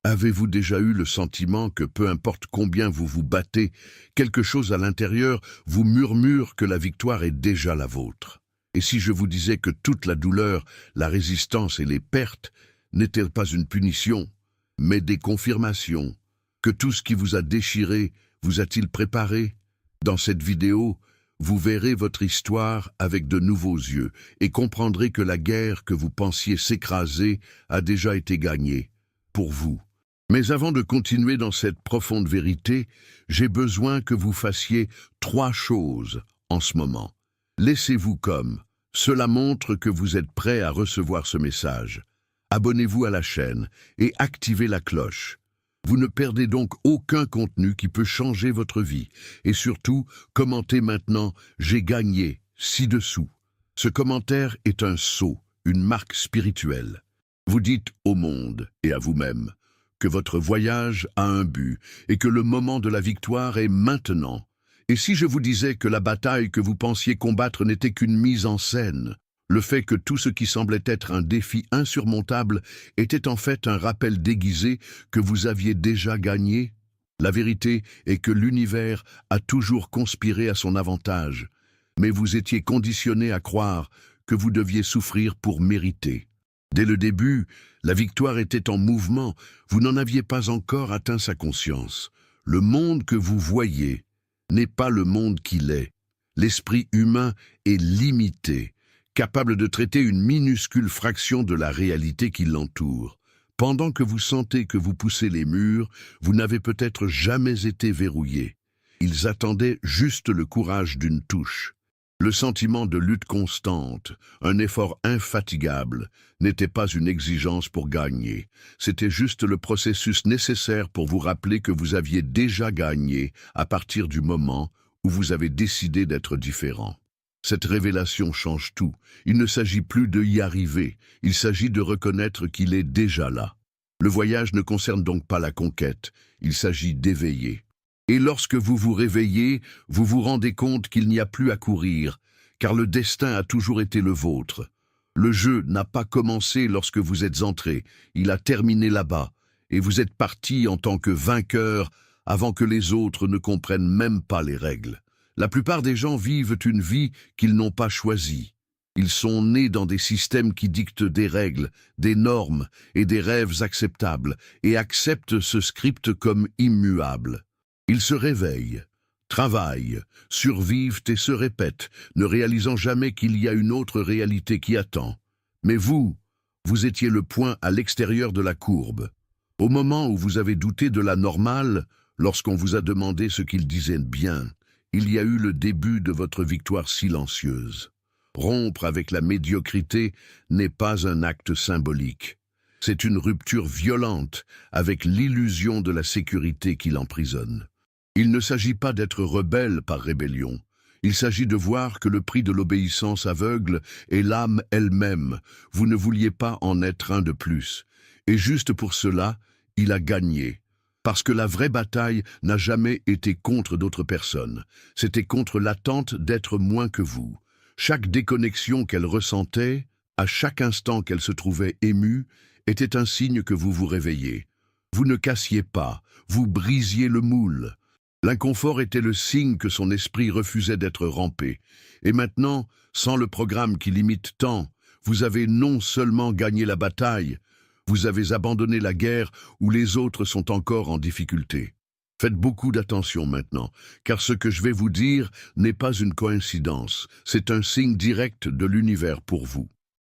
Avez-vous déjà eu le sentiment que peu importe combien vous vous battez, quelque chose à l'intérieur vous murmure que la victoire est déjà la vôtre? Et si je vous disais que toute la douleur, la résistance et les pertes n'étaient pas une punition, mais des confirmations, que tout ce qui vous a déchiré vous a-t-il préparé? Dans cette vidéo, vous verrez votre histoire avec de nouveaux yeux et comprendrez que la guerre que vous pensiez s'écraser a déjà été gagnée, pour vous. Mais avant de continuer dans cette profonde vérité, j'ai besoin que vous fassiez 3 choses en ce moment. Laissez-vous comme. Cela montre que vous êtes prêt à recevoir ce message. Abonnez-vous à la chaîne et activez la cloche. Vous ne perdez donc aucun contenu qui peut changer votre vie. Et surtout, commentez maintenant « J'ai gagné » ci-dessous. Ce commentaire est un sceau, une marque spirituelle. Vous dites au monde et à vous-même que votre voyage a un but et que le moment de la victoire est maintenant. Et si je vous disais que la bataille que vous pensiez combattre n'était qu'une mise en scène, le fait que tout ce qui semblait être un défi insurmontable était en fait un rappel déguisé que vous aviez déjà gagné? La vérité est que l'univers a toujours conspiré à son avantage, mais vous étiez conditionné à croire que vous deviez souffrir pour mériter. Dès le début, la victoire était en mouvement, vous n'en aviez pas encore atteint sa conscience. Le monde que vous voyez n'est pas le monde qu'il est. L'esprit humain est limité, capable de traiter une minuscule fraction de la réalité qui l'entoure. Pendant que vous sentez que vous poussez les murs, vous n'avez peut-être jamais été verrouillé. Ils attendaient juste le courage d'une touche. Le sentiment de lutte constante, un effort infatigable, n'était pas une exigence pour gagner. C'était juste le processus nécessaire pour vous rappeler que vous aviez déjà gagné à partir du moment où vous avez décidé d'être différent. Cette révélation change tout. Il ne s'agit plus de y arriver, il s'agit de reconnaître qu'il est déjà là. Le voyage ne concerne donc pas la conquête, il s'agit d'éveiller. Et lorsque vous vous réveillez, vous vous rendez compte qu'il n'y a plus à courir, car le destin a toujours été le vôtre. Le jeu n'a pas commencé lorsque vous êtes entré, il a terminé là-bas, et vous êtes parti en tant que vainqueur avant que les autres ne comprennent même pas les règles. La plupart des gens vivent une vie qu'ils n'ont pas choisie. Ils sont nés dans des systèmes qui dictent des règles, des normes et des rêves acceptables, et acceptent ce script comme immuable. Ils se réveillent, travaillent, survivent et se répètent, ne réalisant jamais qu'il y a une autre réalité qui attend. Mais vous étiez le point à l'extérieur de la courbe. Au moment où vous avez douté de la normale, lorsqu'on vous a demandé ce qu'il disait bien, il y a eu le début de votre victoire silencieuse. Rompre avec la médiocrité n'est pas un acte symbolique. C'est une rupture violente avec l'illusion de la sécurité qui l'emprisonne. Il ne s'agit pas d'être rebelle par rébellion. Il s'agit de voir que le prix de l'obéissance aveugle est l'âme elle-même. Vous ne vouliez pas en être un de plus. Et juste pour cela, il a gagné. Parce que la vraie bataille n'a jamais été contre d'autres personnes. C'était contre l'attente d'être moins que vous. Chaque déconnexion qu'elle ressentait, à chaque instant qu'elle se trouvait émue, était un signe que vous vous réveilliez. Vous ne cassiez pas, vous brisiez le moule. L'inconfort était le signe que son esprit refusait d'être rampé. Et maintenant, sans le programme qui limite tant, vous avez non seulement gagné la bataille, vous avez abandonné la guerre où les autres sont encore en difficulté. Faites beaucoup d'attention maintenant, car ce que je vais vous dire n'est pas une coïncidence, c'est un signe direct de l'univers pour vous.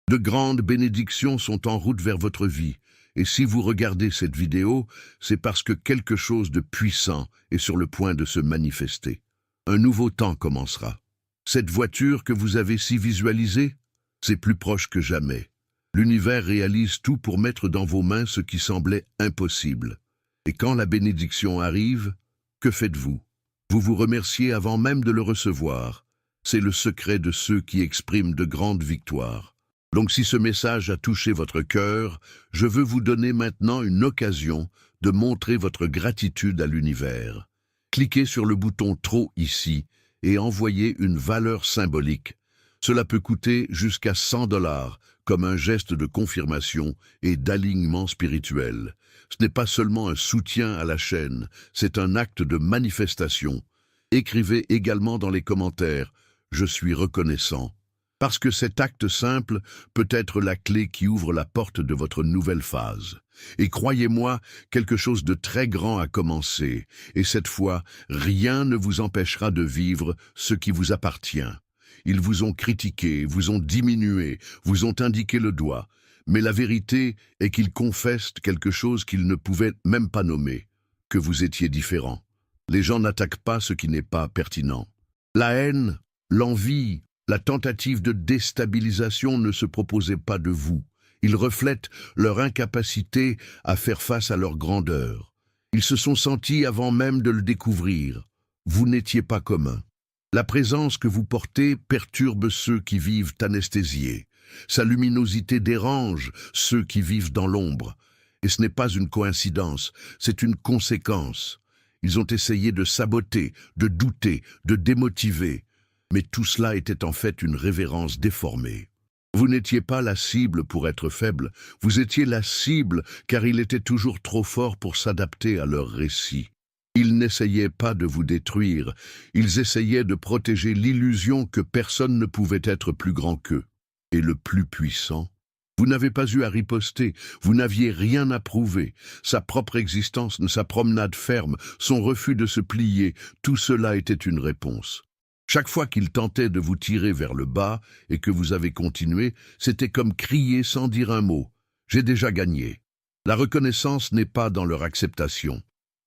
De grandes bénédictions sont en route vers votre vie. Et si vous regardez cette vidéo, c'est parce que quelque chose de puissant est sur le point de se manifester. Un nouveau temps commencera. Cette voiture que vous avez si visualisée, c'est plus proche que jamais. L'univers réalise tout pour mettre dans vos mains ce qui semblait impossible. Et quand la bénédiction arrive, que faites-vous? Vous vous remerciez avant même de le recevoir. C'est le secret de ceux qui expriment de grandes victoires. Donc si ce message a touché votre cœur, je veux vous donner maintenant une occasion de montrer votre gratitude à l'univers. Cliquez sur le bouton « Trop » ici et envoyez une valeur symbolique. Cela peut coûter jusqu'à 100 $, comme un geste de confirmation et d'alignement spirituel. Ce n'est pas seulement un soutien à la chaîne, c'est un acte de manifestation. Écrivez également dans les commentaires « Je suis reconnaissant ». Parce que cet acte simple peut être la clé qui ouvre la porte de votre nouvelle phase. Et croyez-moi, quelque chose de très grand a commencé, et cette fois, rien ne vous empêchera de vivre ce qui vous appartient. Ils vous ont critiqué, vous ont diminué, vous ont indiqué le doigt, mais la vérité est qu'ils confessent quelque chose qu'ils ne pouvaient même pas nommer, que vous étiez différent. Les gens n'attaquent pas ce qui n'est pas pertinent. La haine, l'envie, la tentative de déstabilisation ne se proposait pas de vous. Ils reflètent leur incapacité à faire face à leur grandeur. Ils se sont sentis avant même de le découvrir. Vous n'étiez pas commun. La présence que vous portez perturbe ceux qui vivent anesthésiés. Sa luminosité dérange ceux qui vivent dans l'ombre. Et ce n'est pas une coïncidence, c'est une conséquence. Ils ont essayé de saboter, de douter, de démotiver. Mais tout cela était en fait une révérence déformée. Vous n'étiez pas la cible pour être faible, vous étiez la cible car il était toujours trop fort pour s'adapter à leur récit. Ils n'essayaient pas de vous détruire, ils essayaient de protéger l'illusion que personne ne pouvait être plus grand qu'eux. Et le plus puissant, vous n'avez pas eu à riposter, vous n'aviez rien à prouver. Sa propre existence, sa promenade ferme, son refus de se plier, tout cela était une réponse. Chaque fois qu'ils tentaient de vous tirer vers le bas et que vous avez continué, c'était comme crier sans dire un mot. J'ai déjà gagné. La reconnaissance n'est pas dans leur acceptation.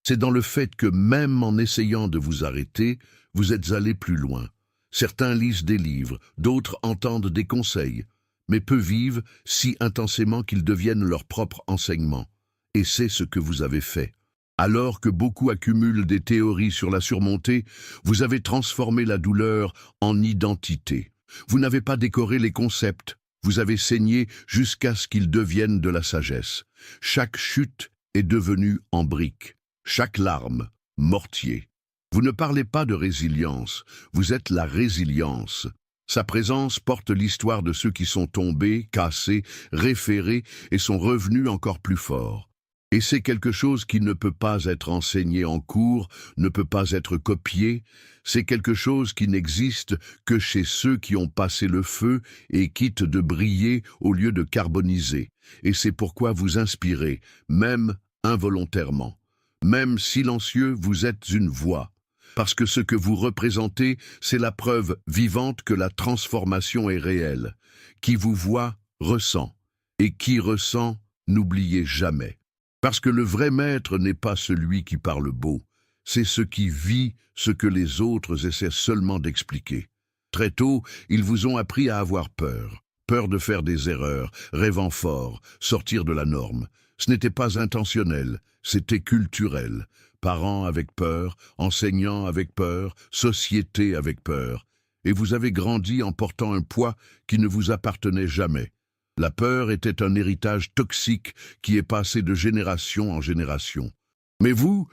C'est dans le fait que même en essayant de vous arrêter, vous êtes allé plus loin. Certains lisent des livres, d'autres entendent des conseils, mais peu vivent si intensément qu'ils deviennent leur propre enseignement. Et c'est ce que vous avez fait. Alors que beaucoup accumulent des théories sur la surmontée, vous avez transformé la douleur en identité. Vous n'avez pas décoré les concepts, vous avez saigné jusqu'à ce qu'ils deviennent de la sagesse. Chaque chute est devenue en briques, chaque larme, mortier. Vous ne parlez pas de résilience, vous êtes la résilience. Sa présence porte l'histoire de ceux qui sont tombés, cassés, référés et sont revenus encore plus forts. Et c'est quelque chose qui ne peut pas être enseigné en cours, ne peut pas être copié, c'est quelque chose qui n'existe que chez ceux qui ont passé le feu et quittent de briller au lieu de carboniser. Et c'est pourquoi vous inspirez, même involontairement. Même silencieux, vous êtes une voix. Parce que ce que vous représentez, c'est la preuve vivante que la transformation est réelle. Qui vous voit, ressent. Et qui ressent, n'oubliez jamais. Parce que le vrai maître n'est pas celui qui parle beau, c'est ce qui vit ce que les autres essaient seulement d'expliquer. Très tôt, ils vous ont appris à avoir peur, peur de faire des erreurs, rêvant fort, sortir de la norme. Ce n'était pas intentionnel, c'était culturel. Parents avec peur, enseignants avec peur, société avec peur. Et vous avez grandi en portant un poids qui ne vous appartenait jamais. La peur était un héritage toxique qui est passé de génération en génération. Mais vous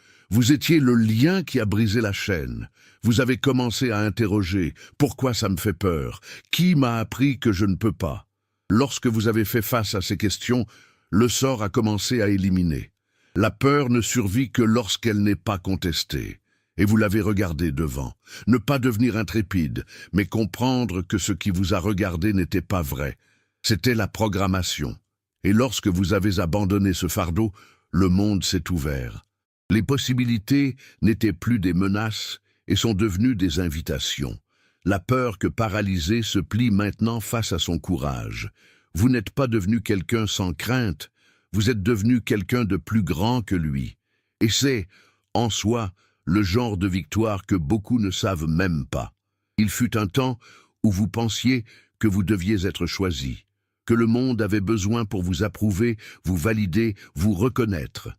étiez le lien qui a brisé la chaîne. Vous avez commencé à interroger « Pourquoi ça me fait peur ? Qui m'a appris que je ne peux pas ?» Lorsque vous avez fait face à ces questions, le sort a commencé à éliminer. La peur ne survit que lorsqu'elle n'est pas contestée. Et vous l'avez regardé devant. Ne pas devenir intrépide, mais comprendre que ce qui vous a regardé n'était pas vrai. C'était la programmation. Et lorsque vous avez abandonné ce fardeau, le monde s'est ouvert. Les possibilités n'étaient plus des menaces et sont devenues des invitations. La peur que paralysée se plie maintenant face à son courage. Vous n'êtes pas devenu quelqu'un sans crainte, vous êtes devenu quelqu'un de plus grand que lui. Et c'est, en soi, le genre de victoire que beaucoup ne savent même pas. Il fut un temps où vous pensiez que vous deviez être choisi, que le monde avait besoin pour vous approuver, vous valider, vous reconnaître.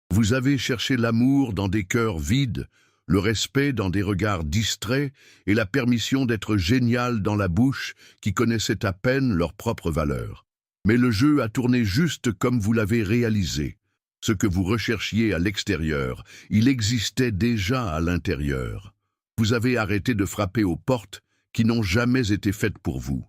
Vous avez cherché l'amour dans des cœurs vides, le respect dans des regards distraits et la permission d'être génial dans la bouche qui connaissait à peine leur propre valeur. Mais le jeu a tourné juste comme vous l'avez réalisé. Ce que vous recherchiez à l'extérieur, il existait déjà à l'intérieur. Vous avez arrêté de frapper aux portes qui n'ont jamais été faites pour vous.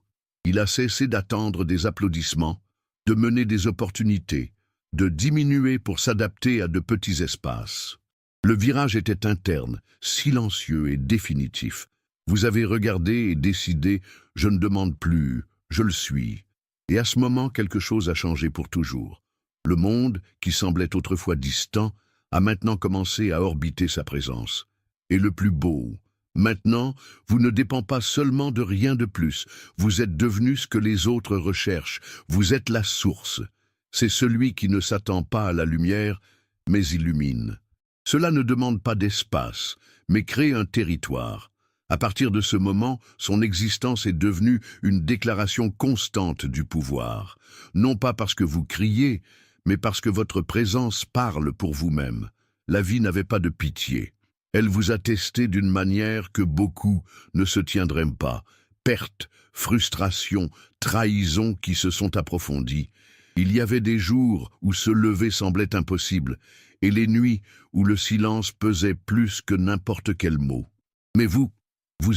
Il a cessé d'attendre des applaudissements, de mener des opportunités, de diminuer pour s'adapter à de petits espaces. Le virage était interne, silencieux et définitif. Vous avez regardé et décidé « je ne demande plus, je le suis ». Et à ce moment, quelque chose a changé pour toujours. Le monde, qui semblait autrefois distant, a maintenant commencé à orbiter sa présence. Et le plus beau, maintenant, vous ne dépend pas seulement de rien de plus. Vous êtes devenu ce que les autres recherchent. Vous êtes la source. C'est celui qui ne s'attend pas à la lumière, mais illumine. Cela ne demande pas d'espace, mais crée un territoire. À partir de ce moment, son existence est devenue une déclaration constante du pouvoir. Non pas parce que vous criez, mais parce que votre présence parle pour vous-même. La vie n'avait pas de pitié. Elle vous a testé d'une manière que beaucoup ne se tiendraient pas. Pertes, frustrations, trahisons qui se sont approfondies. Il y avait des jours où se lever semblait impossible, et les nuits où le silence pesait plus que n'importe quel mot. Mais vous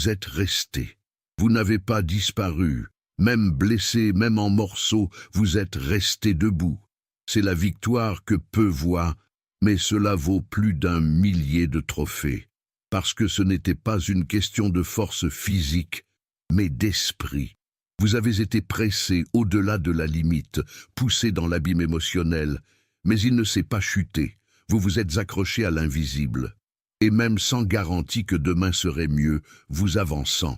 êtes resté. Vous n'avez pas disparu. Même blessé, même en morceaux, vous êtes resté debout. C'est la victoire que peu voient, mais cela vaut plus d'1 millier de trophées. Parce que ce n'était pas une question de force physique, mais d'esprit. Vous avez été pressé au-delà de la limite, poussé dans l'abîme émotionnel, mais il ne s'est pas chuté. Vous vous êtes accroché à l'invisible. Et même sans garantie que demain serait mieux, vous avançant.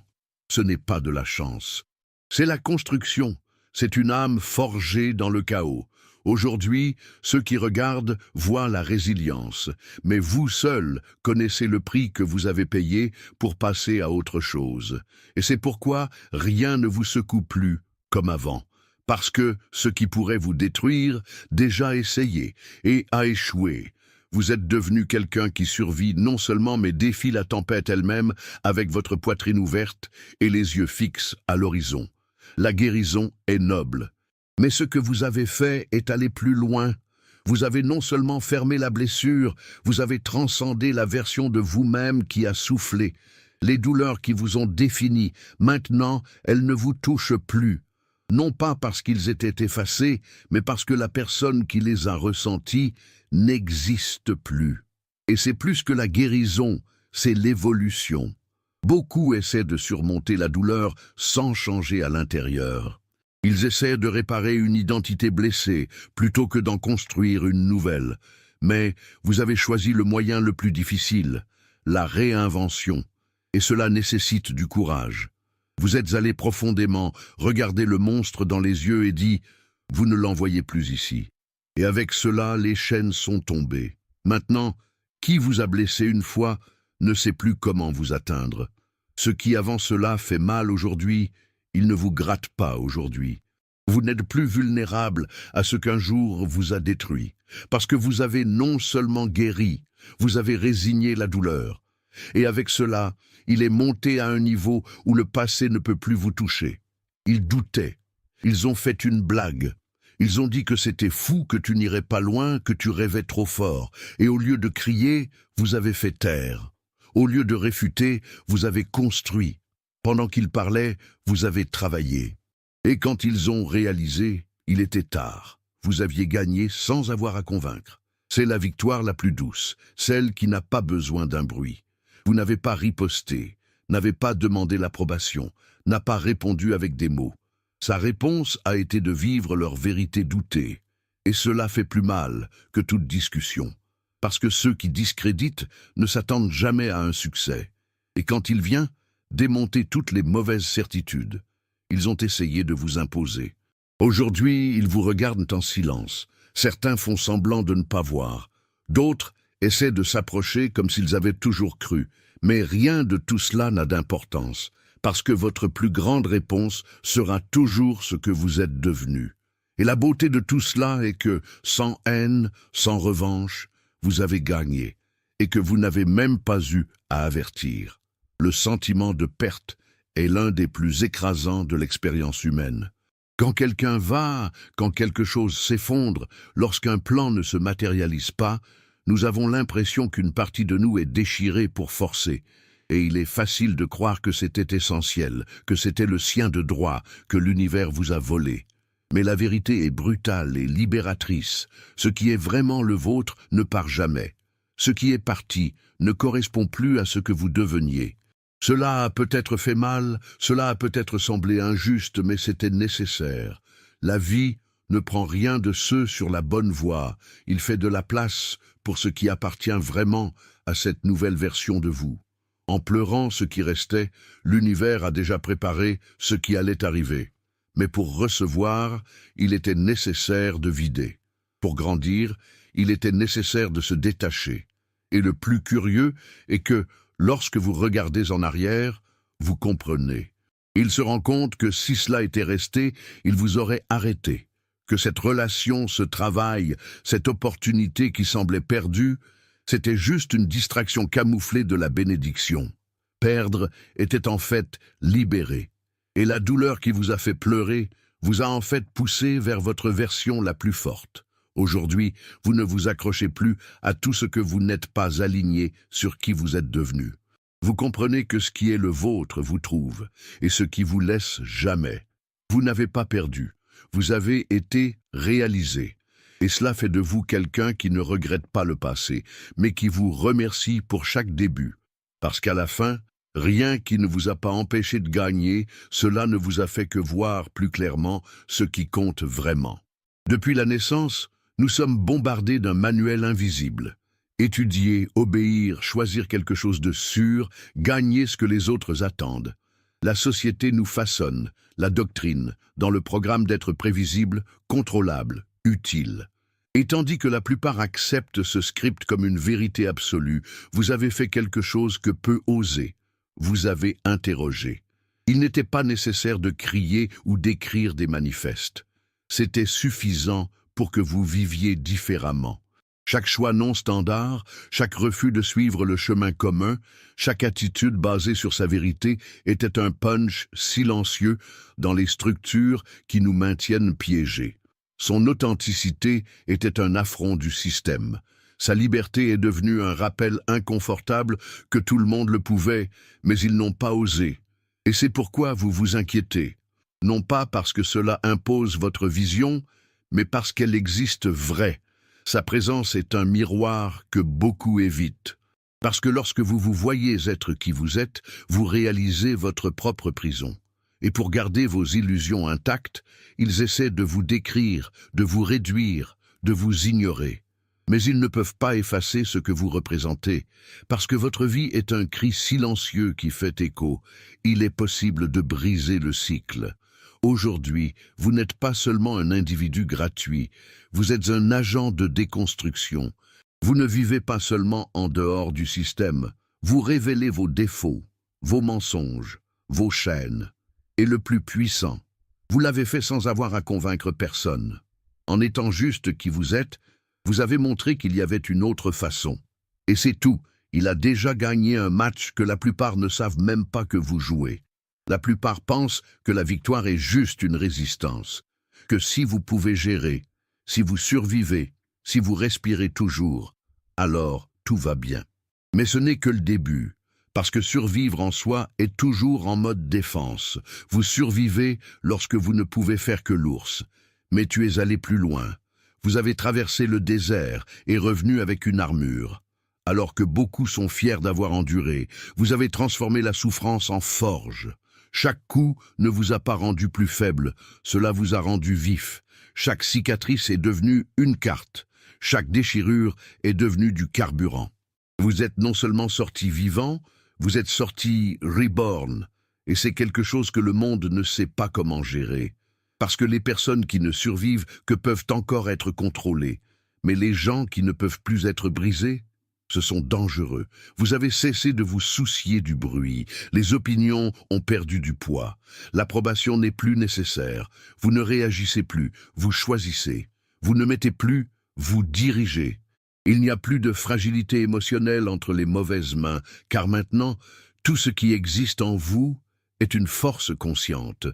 Ce n'est pas de la chance. C'est la construction. C'est une âme forgée dans le chaos. Aujourd'hui, ceux qui regardent voient la résilience, mais vous seul connaissez le prix que vous avez payé pour passer à autre chose. Et c'est pourquoi rien ne vous secoue plus comme avant. Parce que ce qui pourrait vous détruire, déjà essayé et a échoué. Vous êtes devenu quelqu'un qui survit non seulement mais défie la tempête elle-même avec votre poitrine ouverte et les yeux fixes à l'horizon. La guérison est noble. Mais ce que vous avez fait est aller plus loin. Vous avez non seulement fermé la blessure, vous avez transcendé la version de vous-même qui a soufflé. Les douleurs qui vous ont défini, maintenant, elles ne vous touchent plus. Non pas parce qu'ils étaient effacés, mais parce que la personne qui les a ressentis n'existe plus. Et c'est plus que la guérison, c'est l'évolution. Beaucoup essaient de surmonter la douleur sans changer à l'intérieur. Ils essaient de réparer une identité blessée plutôt que d'en construire une nouvelle. Mais vous avez choisi le moyen le plus difficile, la réinvention. Et cela nécessite du courage. Vous êtes allé profondément, regardé le monstre dans les yeux et dit « Vous ne l'envoyez plus ici ». Et avec cela, les chaînes sont tombées. Maintenant, qui vous a blessé une fois ne sait plus comment vous atteindre. Ce qui avant cela fait mal aujourd'hui, il ne vous gratte pas aujourd'hui. Vous n'êtes plus vulnérable à ce qu'un jour vous a détruit, parce que vous avez non seulement guéri, vous avez résigné la douleur. Et avec cela, il est monté à un niveau où le passé ne peut plus vous toucher. Ils doutaient, ils ont fait une blague. Ils ont dit que c'était fou, que tu n'irais pas loin, que tu rêvais trop fort. Et au lieu de crier, vous avez fait taire. Au lieu de réfuter, vous avez construit. Pendant qu'ils parlaient, vous avez travaillé. Et quand ils ont réalisé, il était tard. Vous aviez gagné sans avoir à convaincre. C'est la victoire la plus douce, celle qui n'a pas besoin d'un bruit. Vous n'avez pas riposté, n'avez pas demandé l'approbation, n'a pas répondu avec des mots. Sa réponse a été de vivre leur vérité doutée. Et cela fait plus mal que toute discussion. Parce que ceux qui discréditent ne s'attendent jamais à un succès. Et quand il vient, démonter toutes les mauvaises certitudes. Ils ont essayé de vous imposer. Aujourd'hui, ils vous regardent en silence. Certains font semblant de ne pas voir. D'autres essaient de s'approcher comme s'ils avaient toujours cru. Mais rien de tout cela n'a d'importance, parce que votre plus grande réponse sera toujours ce que vous êtes devenu. Et la beauté de tout cela est que, sans haine, sans revanche, vous avez gagné, et que vous n'avez même pas eu à avertir. Le sentiment de perte est l'un des plus écrasants de l'expérience humaine. Quand quelqu'un va, quand quelque chose s'effondre, lorsqu'un plan ne se matérialise pas, nous avons l'impression qu'une partie de nous est déchirée pour forcer. Et il est facile de croire que c'était essentiel, que c'était le sien de droit, que l'univers vous a volé. Mais la vérité est brutale et libératrice. Ce qui est vraiment le vôtre ne part jamais. Ce qui est parti ne correspond plus à ce que vous deveniez. Cela a peut-être fait mal, cela a peut-être semblé injuste, mais c'était nécessaire. La vie ne prend rien de ceux sur la bonne voie. Il fait de la place pour ce qui appartient vraiment à cette nouvelle version de vous. En pleurant ce qui restait, l'univers a déjà préparé ce qui allait arriver. Mais pour recevoir, il était nécessaire de vider. Pour grandir, il était nécessaire de se détacher. Et le plus curieux est que, lorsque vous regardez en arrière, vous comprenez. Il se rend compte que si cela était resté, il vous aurait arrêté. Que cette relation, ce travail, cette opportunité qui semblait perdue, c'était juste une distraction camouflée de la bénédiction. Perdre était en fait libérer. Et la douleur qui vous a fait pleurer vous a en fait poussé vers votre version la plus forte. Aujourd'hui, vous ne vous accrochez plus à tout ce que vous n'êtes pas aligné sur qui vous êtes devenu. Vous comprenez que ce qui est le vôtre vous trouve, et ce qui vous laisse jamais. Vous n'avez pas perdu, vous avez été réalisé. Et cela fait de vous quelqu'un qui ne regrette pas le passé, mais qui vous remercie pour chaque début. Parce qu'à la fin, rien qui ne vous a pas empêché de gagner, cela ne vous a fait que voir plus clairement ce qui compte vraiment. Depuis la naissance, nous sommes bombardés d'un manuel invisible. Étudier, obéir, choisir quelque chose de sûr, gagner ce que les autres attendent. La société nous façonne, la doctrine, dans le programme d'être prévisible, contrôlable, utile. Et tandis que la plupart acceptent ce script comme une vérité absolue, vous avez fait quelque chose que peu oser. Vous avez interrogé. Il n'était pas nécessaire de crier ou d'écrire des manifestes. C'était suffisant pour que vous viviez différemment. Chaque choix non standard, chaque refus de suivre le chemin commun, chaque attitude basée sur sa vérité était un punch silencieux dans les structures qui nous maintiennent piégés. Son authenticité était un affront du système. Sa liberté est devenue un rappel inconfortable que tout le monde le pouvait, mais ils n'ont pas osé. Et c'est pourquoi vous vous inquiétez. Non pas parce que cela impose votre vision, mais parce qu'elle existe vraie. Sa présence est un miroir que beaucoup évitent. Parce que lorsque vous vous voyez être qui vous êtes, vous réalisez votre propre prison. Et pour garder vos illusions intactes, ils essaient de vous décrire, de vous réduire, de vous ignorer. Mais ils ne peuvent pas effacer ce que vous représentez, parce que votre vie est un cri silencieux qui fait écho. Il est possible de briser le cycle. Aujourd'hui, vous n'êtes pas seulement un individu gratuit, vous êtes un agent de déconstruction. Vous ne vivez pas seulement en dehors du système, vous révélez vos défauts, vos mensonges, vos chaînes. Et le plus puissant, vous l'avez fait sans avoir à convaincre personne. En étant juste qui vous êtes, vous avez montré qu'il y avait une autre façon. Et c'est tout, il a déjà gagné un match que la plupart ne savent même pas que vous jouez. La plupart pensent que la victoire est juste une résistance, que si vous pouvez gérer, si vous survivez, si vous respirez toujours, alors tout va bien. Mais ce n'est que le début, parce que survivre en soi est toujours en mode défense. Vous survivez lorsque vous ne pouvez faire que l'ours, mais tu es allé plus loin. Vous avez traversé le désert et revenu avec une armure. Alors que beaucoup sont fiers d'avoir enduré, vous avez transformé la souffrance en forge. Chaque coup ne vous a pas rendu plus faible, cela vous a rendu vif. Chaque cicatrice est devenue une carte. Chaque déchirure est devenue du carburant. Vous êtes non seulement sorti vivant, vous êtes sorti reborn. Et c'est quelque chose que le monde ne sait pas comment gérer. Parce que les personnes qui ne survivent que peuvent encore être contrôlées. Mais les gens qui ne peuvent plus être brisés, ce sont dangereux. Vous avez cessé de vous soucier du bruit. Les opinions ont perdu du poids. L'approbation n'est plus nécessaire. Vous ne réagissez plus, vous choisissez. Vous ne mettez plus, vous dirigez. Il n'y a plus de fragilité émotionnelle entre les mauvaises mains, car maintenant, tout ce qui existe en vous est une force consciente.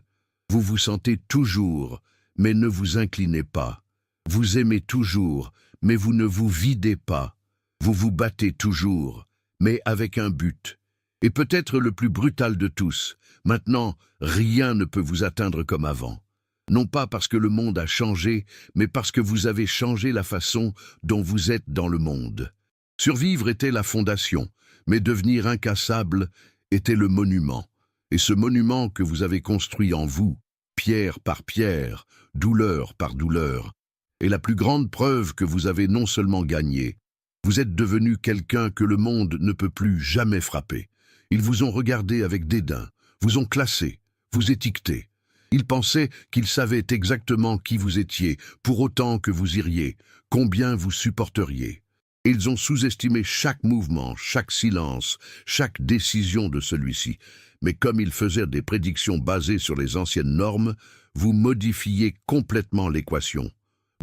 Vous vous sentez toujours, mais ne vous inclinez pas. Vous aimez toujours, mais vous ne vous videz pas. Vous vous battez toujours, mais avec un but. Et peut-être le plus brutal de tous, maintenant, rien ne peut vous atteindre comme avant. Non pas parce que le monde a changé, mais parce que vous avez changé la façon dont vous êtes dans le monde. Survivre était la fondation, mais devenir incassable était le monument. Et ce monument que vous avez construit en vous, pierre par pierre, douleur par douleur, est la plus grande preuve que vous avez non seulement gagné, vous êtes devenu quelqu'un que le monde ne peut plus jamais frapper. Ils vous ont regardé avec dédain, vous ont classé, vous étiqueté. Ils pensaient qu'ils savaient exactement qui vous étiez, pour autant que vous iriez, combien vous supporteriez. Et ils ont sous-estimé chaque mouvement, chaque silence, chaque décision de celui-ci. Mais comme ils faisaient des prédictions basées sur les anciennes normes, vous modifiez complètement l'équation.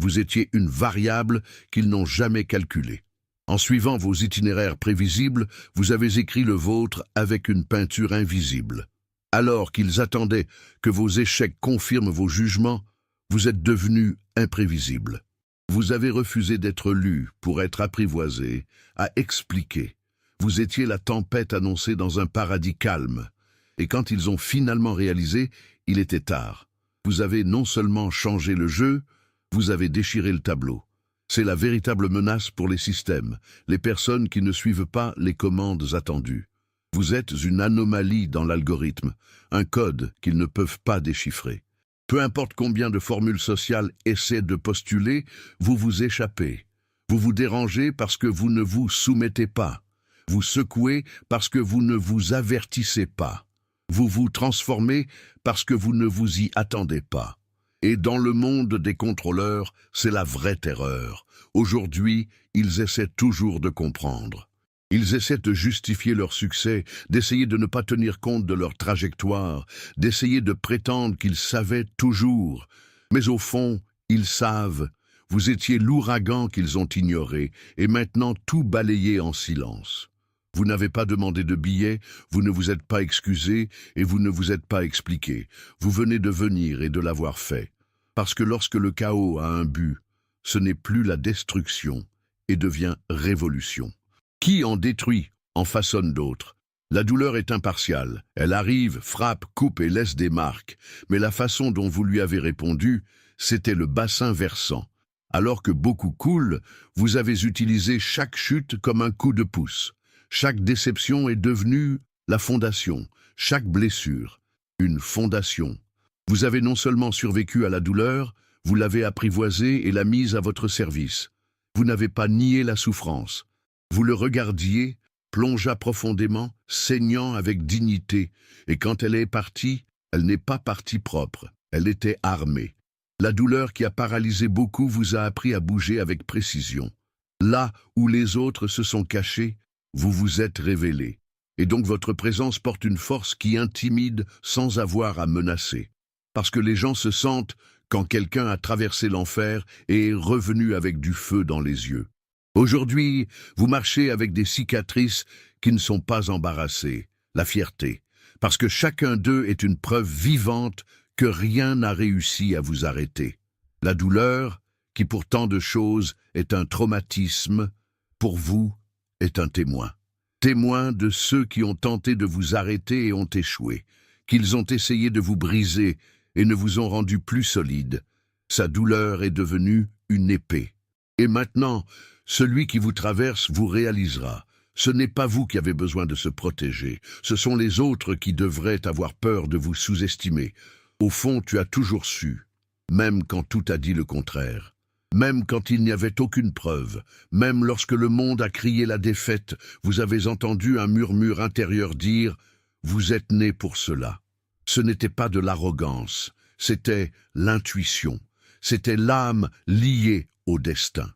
Vous étiez une variable qu'ils n'ont jamais calculée. En suivant vos itinéraires prévisibles, vous avez écrit le vôtre avec une peinture invisible. Alors qu'ils attendaient que vos échecs confirment vos jugements, vous êtes devenu imprévisible. Vous avez refusé d'être lu pour être apprivoisé, à expliquer. Vous étiez la tempête annoncée dans un paradis calme. Et quand ils ont finalement réalisé, il était tard. Vous avez non seulement changé le jeu, vous avez déchiré le tableau. C'est la véritable menace pour les systèmes, les personnes qui ne suivent pas les commandes attendues. Vous êtes une anomalie dans l'algorithme, un code qu'ils ne peuvent pas déchiffrer. Peu importe combien de formules sociales essaient de postuler, vous vous échappez. Vous vous dérangez parce que vous ne vous soumettez pas. Vous secouez parce que vous ne vous avertissez pas. Vous vous transformez parce que vous ne vous y attendez pas. Et dans le monde des contrôleurs, c'est la vraie terreur. Aujourd'hui, ils essaient toujours de comprendre. Ils essaient de justifier leur succès, d'essayer de ne pas tenir compte de leur trajectoire, d'essayer de prétendre qu'ils savaient toujours. Mais au fond, ils savent. Vous étiez l'ouragan qu'ils ont ignoré, et maintenant tout balayé en silence. Vous n'avez pas demandé de billets, vous ne vous êtes pas excusé et vous ne vous êtes pas expliqué. Vous venez de venir et de l'avoir fait. Parce que lorsque le chaos a un but, ce n'est plus la destruction et devient révolution. Qui en détruit, en façonne d'autres. La douleur est impartiale. Elle arrive, frappe, coupe et laisse des marques. Mais la façon dont vous lui avez répondu, c'était le bassin versant. Alors que beaucoup coulent, vous avez utilisé chaque chute comme un coup de pouce. Chaque déception est devenue la fondation, chaque blessure, une fondation. Vous avez non seulement survécu à la douleur, vous l'avez apprivoisée et l'a mise à votre service. Vous n'avez pas nié la souffrance. Vous le regardiez, plongea profondément, saignant avec dignité, et quand elle est partie, elle n'est pas partie propre, elle était armée. La douleur qui a paralysé beaucoup vous a appris à bouger avec précision. Là où les autres se sont cachés, vous vous êtes révélé, et donc votre présence porte une force qui intimide sans avoir à menacer. Parce que les gens se sentent quand quelqu'un a traversé l'enfer et est revenu avec du feu dans les yeux. Aujourd'hui, vous marchez avec des cicatrices qui ne sont pas embarrassées, la fierté, parce que chacun d'eux est une preuve vivante que rien n'a réussi à vous arrêter. La douleur, qui pour tant de choses est un traumatisme, pour vous, est un témoin. Témoin de ceux qui ont tenté de vous arrêter et ont échoué, qu'ils ont essayé de vous briser et ne vous ont rendu plus solide. Sa douleur est devenue une épée. Et maintenant, celui qui vous traverse vous réalisera. Ce n'est pas vous qui avez besoin de se protéger, ce sont les autres qui devraient avoir peur de vous sous-estimer. Au fond, tu as toujours su, même quand tout a dit le contraire. Même quand il n'y avait aucune preuve, même lorsque le monde a crié la défaite, vous avez entendu un murmure intérieur dire « Vous êtes né pour cela ». Ce n'était pas de l'arrogance, c'était l'intuition, c'était l'âme liée au destin.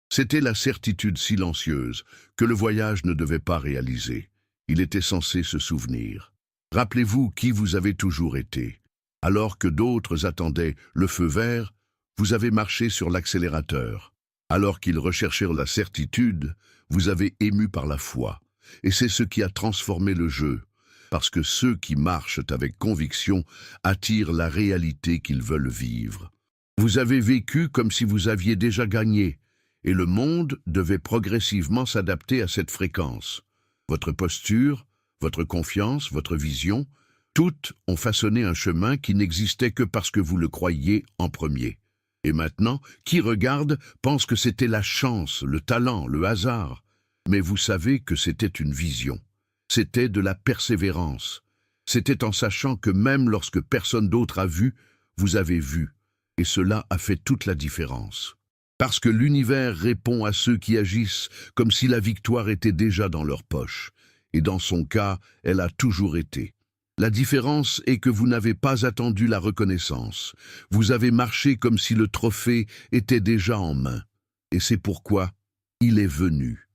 C'était la certitude silencieuse que le voyage ne devait pas réaliser. Il était censé se souvenir. Rappelez-vous qui vous avez toujours été. Alors que d'autres attendaient le feu vert, vous avez marché sur l'accélérateur. Alors qu'ils recherchèrent la certitude, vous avez ému par la foi. Et c'est ce qui a transformé le jeu. Parce que ceux qui marchent avec conviction attirent la réalité qu'ils veulent vivre. Vous avez vécu comme si vous aviez déjà gagné, et le monde devait progressivement s'adapter à cette fréquence. Votre posture, votre confiance, votre vision, toutes ont façonné un chemin qui n'existait que parce que vous le croyiez en premier. Et maintenant, qui regarde pense que c'était la chance, le talent, le hasard. Mais vous savez que c'était une vision. C'était de la persévérance. C'était en sachant que même lorsque personne d'autre a vu, vous avez vu. Et cela a fait toute la différence. Parce que l'univers répond à ceux qui agissent comme si la victoire était déjà dans leur poche. Et dans son cas, elle a toujours été. La différence est que vous n'avez pas attendu la reconnaissance. Vous avez marché comme si le trophée était déjà en main. Et c'est pourquoi il est venu.